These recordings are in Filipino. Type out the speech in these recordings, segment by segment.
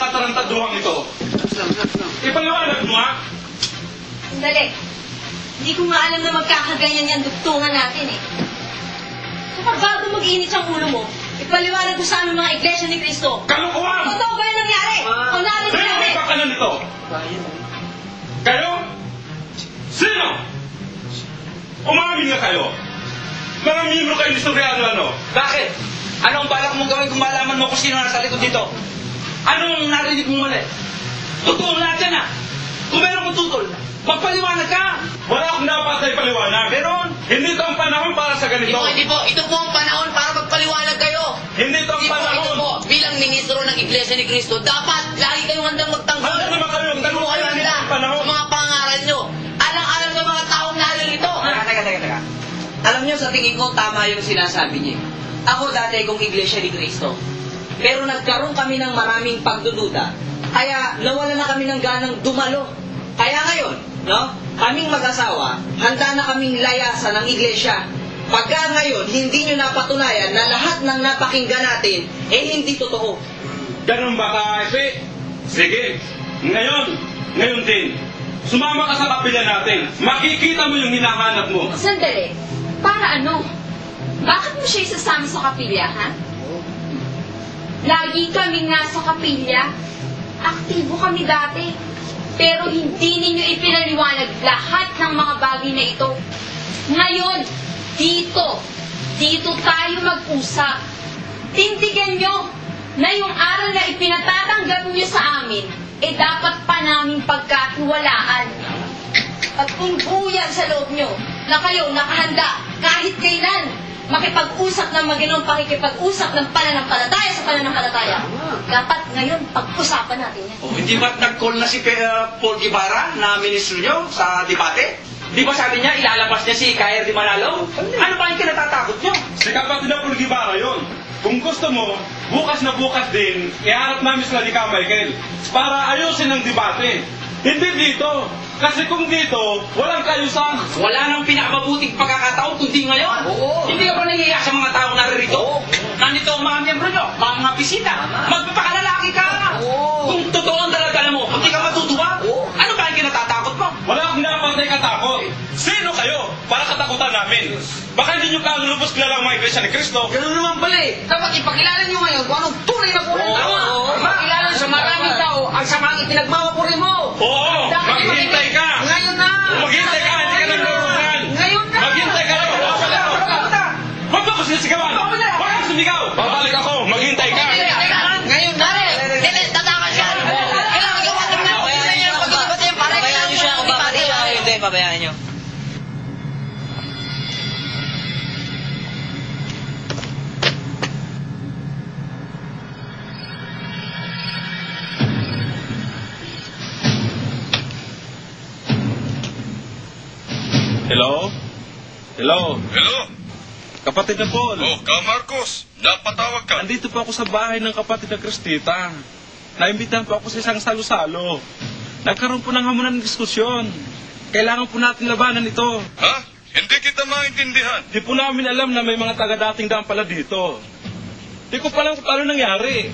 katarantaduhang ito? Ipaliwanag mo ha? Sandali. Hindi ko nga alam na magkakaganyan yan dugtungan natin eh. Kapag bago mag-init ang ulo mo, ipaliwanag ko sa aming mga iglesia ni Cristo. Kalukuhan! Totoo ba yung nangyari? O narinig Sino namin? may pakanan nito? Kayo? Sino? Umamin nga kayo. Mga miyembro kayo ni Soriano ano? Bakit? Ano ang balak mong gawin kung malaman mo kung sino nasa likod dito? Anong narinig mo mali? Totoo lahat yan ah! Kung meron mong tutol, magpaliwanag ka! Wala akong dapat na ipaliwanag. Meron! Hindi ito ang panahon para sa ganito. Hindi po. Ito po ang panahon para magpaliwanag kayo. Hindi ito ang Hindi po, ito panahon. po. Bilang ministro ng Iglesia ni Cristo, dapat lagi kayong handang magtanggol. Handa naman kayo. Hindi po kayo Hindi handa ang panahon. sa mga pangaral nyo. Alang-alang ng mga taong naririto. Teka. Alam niyo, sa tingin ko, tama yung sinasabi niya. Ako dati kong iglesia ni Cristo. Pero nagkaroon kami ng maraming pagdududa. Kaya nawala na kami ng ganang dumalo. Kaya ngayon, no? Kaming mag-asawa, handa na kaming layasan ng iglesia. Pagka ngayon, hindi nyo napatunayan na lahat ng napakinggan natin, hindi totoo. Ganun ba ka, Epe? Sige. Ngayon din. Sumama ka sa kapilya natin. Makikita mo yung hinahanap mo. Sandali. Para ano? Bakit mo siya isasama sa kapilya, ha? Lagi kaming nasa kapilya. Aktibo kami dati. Pero hindi ninyo ipinaliwanag lahat ng mga bagay na ito. Ngayon, dito tayo mag-usap. Tindigan nyo na yung aral na ipinatatanggap nyo sa amin, dapat pa namin pagkatiwalaan. At kung buyan sa loob nyo, na kayo nakahanda kahit kailan makipag-usap ng maginong pakikipag-usap ng pananampalataya sa pananampalataya. Dapat ngayon pag-usapan natin yan. Hindi ba't nag-call na si Paul Guevara na ministro nyo sa debate? Di ba sabi niya, ilalabas niya si Caer de Manalo? Ano ba yung kinatatakot nyo? Si kapatid na Pulgibara yun. Kung gusto mo, bukas na bukas din, iharap namin sila ni Ka Michael para ayusin ang debate. Hindi dito. Kasi kung dito, walang kayusan. Wala nang pinakamabuting pagkakataon kundi ngayon. Hindi ka ba nangiyak sa mga taong naririto? Nandito ang mga miyembro nyo, mga bisita. Magpapakalalaki ka. Kung totoo ang dala-dala mo, hindi ka matutuwa. Ano ba yung kinatatakot mo? Wala akong dapat na ikatakot. Sino kayo para katakutan namin? Baka hindi nyo kalulubos kilala ang mga iglesia ni Cristo. Ganun naman pala eh. Dapat ipakilala nyo ngayon kung anong tunay na kulay tama. Makilala sa maraming tao ang samang itinagmamapuri mo. Oo, maghintay ka. Ngayon na. Maghintay ka, hindi ka naglurugan. Ngayon na. Maghintay ka lang. Huwag ka sinisigawan. Huwag ka sumigaw. Babalik ako, maghintay ka. Ngayon na. Tatakan siya. Kailangan gawa kami ng pagkakita niya. Pag-ibat niya. Para kailangan siya. Hindi, pabayaan nyo. Hello? Hello? Hello? Kapatid na Paul. Oh, Ka Marcos, napatawag ka. Nandito po ako sa bahay ng kapatid na Cristita. Naimbitahan po ako sa isang salo-salo. Nagkaroon po ng hamunan ng diskusyon. Kailangan po natin labanan ito. Ha? Hindi kita maintindihan. Di po namin alam na may mga taga-dating daan pala dito. Di ko pa alam kung paano nangyari.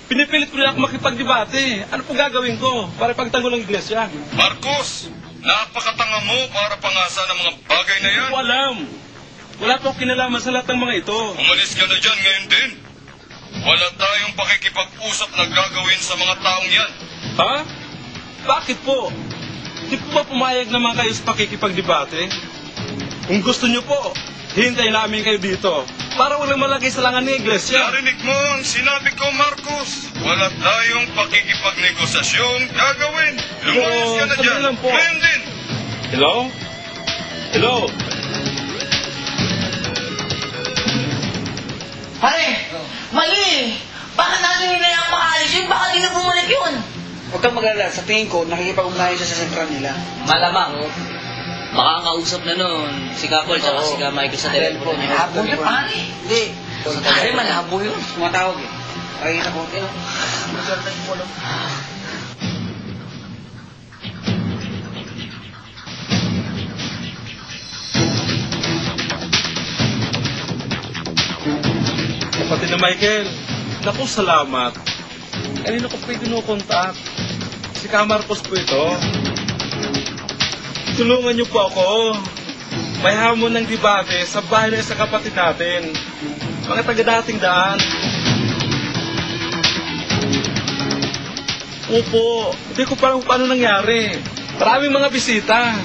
Pinipilit ko na ako makipagdebate. Ano po gagawin ko para ipagtanggol ang iglesia? Marcos, napakatanga mo para pangasa ng mga bagay na Di yan. ko alam. Wala po kinalaman sa lahat ng mga ito. Umalis ka na dyan ngayon din. Wala tayong pakikipag-usap na gagawin sa mga taong yan. Ha? Bakit po? Di po ba pumayag naman kayo sa pakikipagdebate? Kung gusto nyo po, hintayin namin kayo dito para walang malagay sa langan ng iglesia. Narinig mo ang sinabi ko, Marcos. Wala tayong pakikipag-negosyasyong gagawin. Lumayas ka na sandali dyan. lang po. Ngayon din. Hello? Hello? Pare, mali. Bakit natin hinayang makaalis yun? Baka di na bumalik yun. Huwag kang mag-alala. Sa tingin ko, nakikipag-ugnayan siya sa sentral nila. Malamang. Baka ang kausap na nun, si Kapol tsaka si Ka Michael sa telepono. Malabo yun, pare. Hindi. Pare, malabo yun. Tumatawag eh. Pakikita ko. Kapatid na Michael, naku salamat. Kanino ko po kinukontak? Si Ka Marcos po ito. Tulungan niyo po ako. May hamon ng debate sa bahay ng isang kapatid natin. Mga taga-dating daan. Opo, hindi ko pa alam kung paano nangyari. Maraming mga bisita.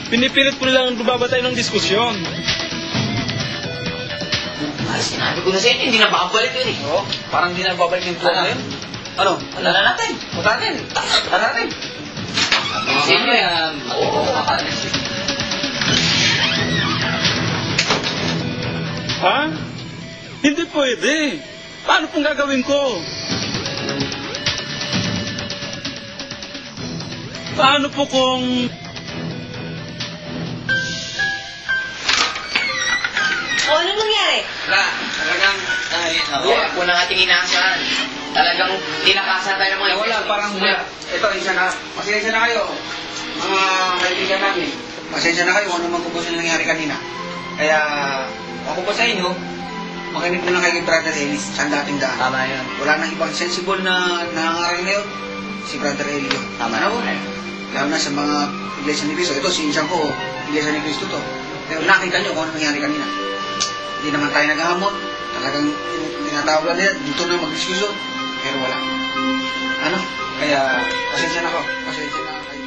Pinipilit ko nilang lumabatay ng diskusyon. Sinabi ko na sa inyo, hindi na makabalik yun eh. Oo, parang hindi na babalik yung tuwa ngayon. Ano? Wala na natin. Punta natin. Punta natin. Sa inyo yan. Oo. Ha? Hindi pwede. Paano pong gagawin ko? Paano po kung... O, ano nangyari? Wala, talagang, Huwag po na ating inaasahan. Talagang tinakasan tayo ng mga wala, parang wala. Ito, isa na. Pasensya na kayo. Mga kaibigan namin. Pasensya na kayo kung ano magkubos na nangyari kanina. Kaya, ako po sa inyo, makinig mo lang kay Brother Ellis sa dating daan. Tama yun. Wala nang ibang sensible na nangangaral ngayon. Si Brother Elio. Tama Ano po? yun. Lalo na sa mga Iglesia ni Cristo. Ito, si Insyang ko, Iglesia ni Cristo to. Pero nakita nyo kung ano nangyari kanina. Hindi naman tayo naghahamon. Talagang tinatawag lang nila, dito na mag-diskusyon. Pero wala. Ano? Kaya, pasensya na ko. Pasensya na kayo.